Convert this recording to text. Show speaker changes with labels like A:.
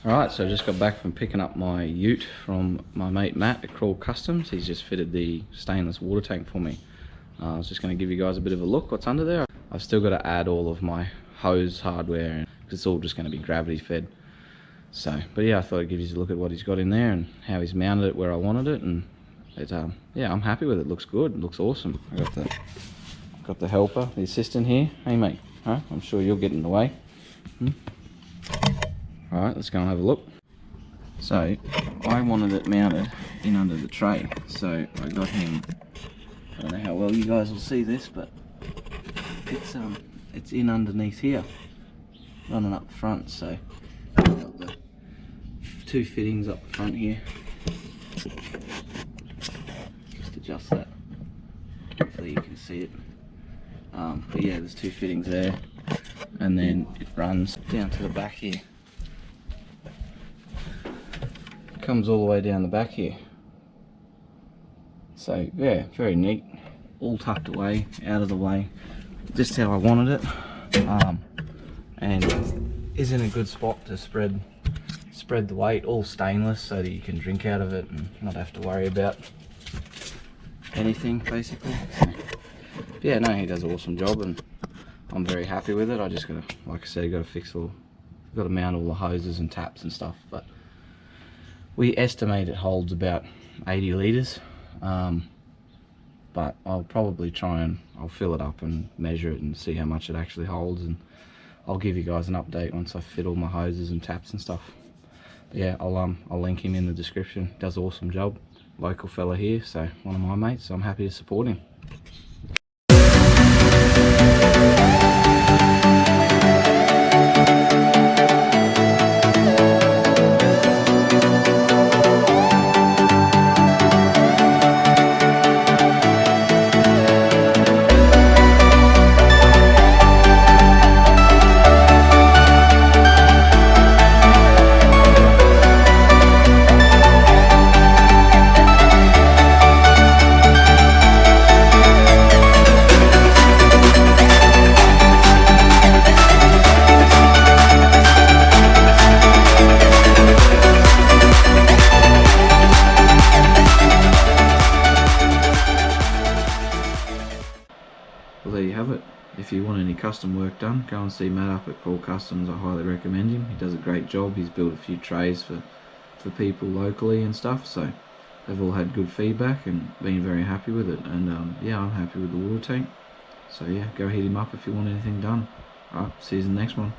A: Alright, so I just got back from picking up my ute from my mate Matt at Crawl Customs. He's just fitted the stainless water tank for me. I was just going to give you guys a bit of a look what's under there. I've still got to add all of my hose hardware because it's all just going to be gravity fed. So, but yeah, I thought I'd give you a look at what he's got in there and how he's mounted it where I wanted it, and it, yeah, I'm happy with it. Looks good. It looks awesome. I got the helper, the assistant here. Hey mate, huh? I'm sure you'll get in the way. Alright, let's go and have a look. So, I wanted it mounted in under the tray, so I got him, I don't know how well you guys will see this, but it's in underneath here, running up the front, so I've got the two fittings up the front here. Just adjust that, hopefully you can see it. But yeah, there's two fittings there, and then it runs down to the back here. Comes all the way down the back here. So yeah, very neat, all tucked away, out of the way, just how I wanted it, and is in a good spot to spread the weight, all stainless so that you can drink out of it and not have to worry about anything basically. So, yeah, no, he does an awesome job and I'm very happy with it. I just gotta, like I said, gotta mount all the hoses and taps and stuff, but we estimate it holds about 80 litres, but I'll probably I'll fill it up and measure it and see how much it actually holds, and I'll give you guys an update once I fit all my hoses and taps and stuff. But yeah, I'll link him in the description. Does an awesome job, local fella here, so one of my mates, so I'm happy to support him. Well, there you have it. If you want any custom work done, go and see Matt up at Crawl Customs. I highly recommend him. He does a great job. He's built a few trays for people locally and stuff, so they've all had good feedback and been very happy with it. And yeah, I'm happy with the water tank. So yeah, go hit him up if you want anything done. Alright, see you in the next one.